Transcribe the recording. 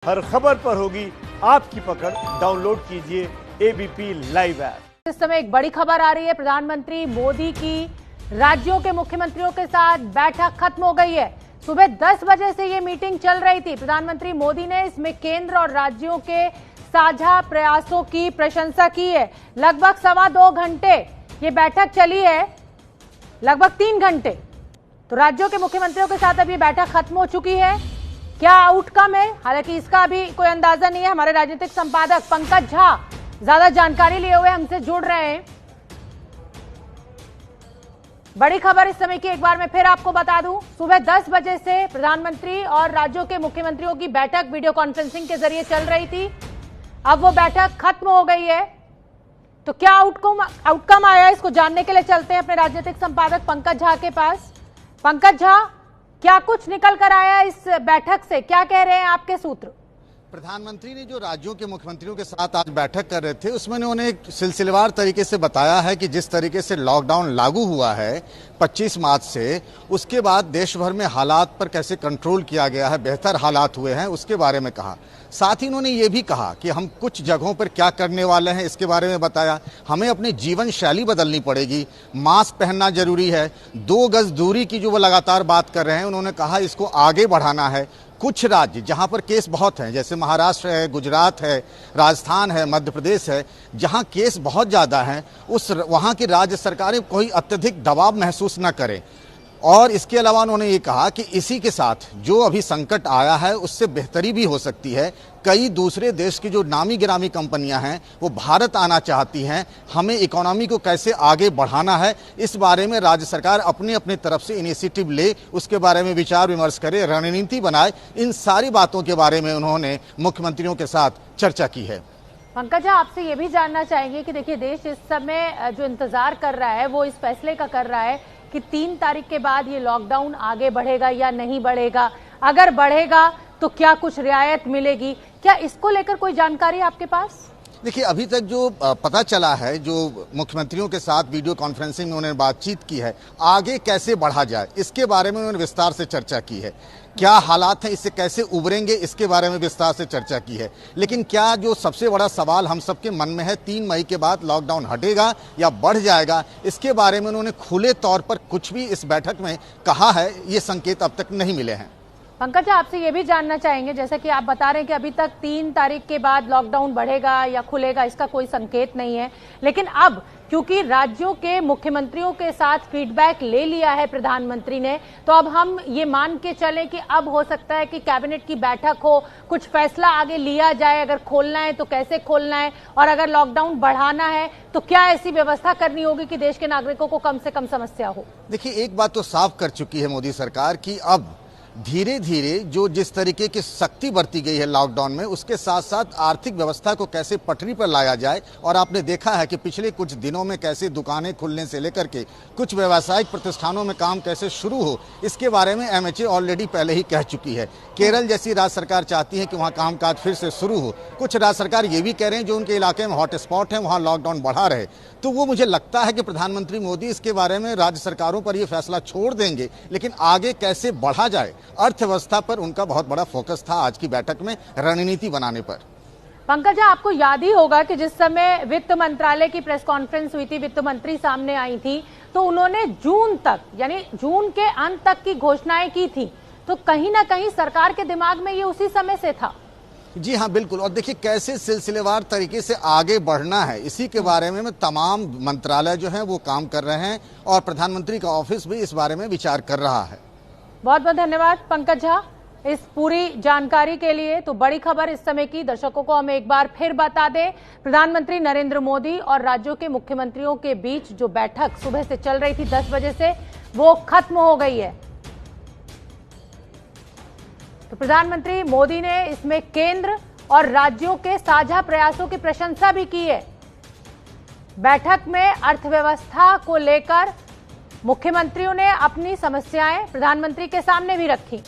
हर खबर पर होगी आपकी पकड़। डाउनलोड कीजिए एबीपी लाइव ऐप। इस समय एक बड़ी खबर आ रही है। प्रधानमंत्री मोदी की राज्यों के मुख्यमंत्रियों के साथ बैठक खत्म हो गई है। सुबह 10 बजे से ये मीटिंग चल रही थी। प्रधानमंत्री मोदी ने इसमें केंद्र और राज्यों के साझा प्रयासों की प्रशंसा की है। लगभग 2.25 घंटे ये बैठक चली है, लगभग 3 घंटे। तो राज्यों के मुख्यमंत्रियों के साथ अब ये बैठक खत्म हो चुकी है। क्या आउटकम है, हालांकि इसका अभी कोई अंदाजा नहीं है। हमारे राजनीतिक संपादक पंकज झा ज्यादा जानकारी लिए हुए हमसे जुड़ रहे हैं। बड़ी खबर इस समय की एक बार मैं फिर आपको बता दूं, सुबह 10 बजे से प्रधानमंत्री और राज्यों के मुख्यमंत्रियों की बैठक वीडियो कॉन्फ्रेंसिंग के जरिए चल रही थी। अब वो बैठक खत्म हो गई है। तो क्या आउटकम आया, इसको जानने के लिए चलते हैं अपने राजनीतिक संपादक पंकज झा के पास। पंकज झा, क्या कुछ निकल कर आया इस बैठक से, क्या कह रहे हैं आपके सूत्र? प्रधानमंत्री ने जो राज्यों के मुख्यमंत्रियों के साथ आज बैठक कर रहे थे, उसमें उन्होंने एक सिलसिलेवार तरीके से बताया है कि जिस तरीके से लॉकडाउन लागू हुआ है 25 मार्च से, उसके बाद देश भर में हालात पर कैसे कंट्रोल किया गया है, बेहतर हालात हुए हैं, उसके बारे में कहा। साथ ही उन्होंने ये भी कहा कि हम कुछ जगहों पर क्या करने वाले हैं, इसके बारे में बताया। हमें अपनी जीवन शैली बदलनी पड़ेगी, मास्क पहनना जरूरी है, 2 गज दूरी की जो वो लगातार बात कर रहे हैं, उन्होंने कहा इसको आगे बढ़ाना है। कुछ राज्य जहां पर केस बहुत हैं, जैसे महाराष्ट्र है, गुजरात है, राजस्थान है, मध्य प्रदेश है, जहां केस बहुत ज़्यादा हैं, वहां की राज्य सरकारें कोई अत्यधिक दबाव महसूस न करें। और इसके अलावा उन्होंने ये कहा कि इसी के साथ जो अभी संकट आया है उससे बेहतरी भी हो सकती है। कई दूसरे देश की जो नामी गिरामी कंपनियां हैं वो भारत आना चाहती हैं। हमें इकोनॉमी को कैसे आगे बढ़ाना है, इस बारे में राज्य सरकार अपनी अपनी तरफ से इनिशिएटिव ले, उसके बारे में विचार विमर्श करे, रणनीति बनाए। इन सारी बातों के बारे में उन्होंने मुख्यमंत्रियों के साथ चर्चा की है। पंकज, आपसे ये भी जानना चाहेंगे कि देखिए, देश इस समय जो इंतजार कर रहा है वो इस फैसले का कर रहा है कि 3 तारीख के बाद ये लॉकडाउन आगे बढ़ेगा या नहीं बढ़ेगा। अगर बढ़ेगा तो क्या कुछ रियायत मिलेगी, क्या इसको लेकर कोई जानकारी आपके पास? देखिए, अभी तक जो पता चला है, जो मुख्यमंत्रियों के साथ वीडियो कॉन्फ्रेंसिंग में उन्होंने बातचीत की है, आगे कैसे बढ़ा जाए इसके बारे में उन्होंने विस्तार से चर्चा की है। क्या हालात हैं, इससे कैसे उभरेंगे, इसके बारे में विस्तार से चर्चा की है। लेकिन क्या जो सबसे बड़ा सवाल हम सबके मन में है, 3 मई के बाद लॉकडाउन हटेगा या बढ़ जाएगा, इसके बारे में उन्होंने खुले तौर पर कुछ भी इस बैठक में कहा है, ये संकेत अब तक नहीं मिले हैं। पंकज, आपसे ये भी जानना चाहेंगे, जैसे कि आप बता रहे हैं कि अभी तक 3 तारीख के बाद लॉकडाउन बढ़ेगा या खुलेगा, इसका कोई संकेत नहीं है। लेकिन अब क्योंकि राज्यों के मुख्यमंत्रियों के साथ फीडबैक ले लिया है प्रधानमंत्री ने, तो अब हम ये मान के चलें कि अब हो सकता है कि कैबिनेट की बैठक हो, कुछ फैसला आगे लिया जाए। अगर खोलना है तो कैसे खोलना है, और अगर लॉकडाउन बढ़ाना है तो क्या ऐसी व्यवस्था करनी होगी कि देश के नागरिकों को कम से कम समस्या हो? देखिए, एक बात तो साफ कर चुकी है मोदी सरकार की अब धीरे धीरे जो जिस तरीके की सख्ती बरती गई है लॉकडाउन में, उसके साथ साथ आर्थिक व्यवस्था को कैसे पटरी पर लाया जाए। और आपने देखा है कि पिछले कुछ दिनों में कैसे दुकानें खुलने से लेकर के कुछ व्यावसायिक प्रतिष्ठानों में काम कैसे शुरू हो, इसके बारे में एमएचए ऑलरेडी पहले ही कह चुकी है। केरल जैसी राज्य सरकार चाहती है कि वहाँ कामकाज फिर से शुरू हो। कुछ राज्य सरकार ये भी कह रहे हैं जो उनके इलाके में हॉटस्पॉट है वहाँ लॉकडाउन बढ़ा रहे। तो वो मुझे लगता है कि प्रधानमंत्री मोदी इसके बारे में राज्य सरकारों पर ये फैसला छोड़ देंगे, लेकिन आगे कैसे बढ़ा जाए, अर्थव्यवस्था पर उनका बहुत बड़ा फोकस था आज की बैठक में, रणनीति बनाने पर। पंकज, आपको याद ही होगा कि जिस समय वित्त मंत्रालय की प्रेस कॉन्फ्रेंस हुई थी, वित्त मंत्री सामने आई थी, तो उन्होंने जून तक, यानी जून के अंत तक की घोषणाएं की थी। तो कहीं ना कहीं सरकार के दिमाग में ये उसी समय से था। जी हाँ, बिल्कुल। और देखिए कैसे सिलसिलेवार तरीके से आगे बढ़ना है, इसी के बारे में तमाम मंत्रालय जो है वो काम कर रहे हैं, और प्रधानमंत्री का ऑफिस भी इस बारे में विचार कर रहा है। बहुत बहुत धन्यवाद पंकज झा इस पूरी जानकारी के लिए। तो बड़ी खबर इस समय की दर्शकों को हम एक बार फिर बता दें, प्रधानमंत्री नरेंद्र मोदी और राज्यों के मुख्यमंत्रियों के बीच जो बैठक सुबह से चल रही थी 10 बजे से, वो खत्म हो गई है। तो प्रधानमंत्री मोदी ने इसमें केंद्र और राज्यों के साझा प्रयासों की प्रशंसा भी की है। बैठक में अर्थव्यवस्था को लेकर मुख्यमंत्रियों ने अपनी समस्याएं प्रधानमंत्री के सामने भी रखी।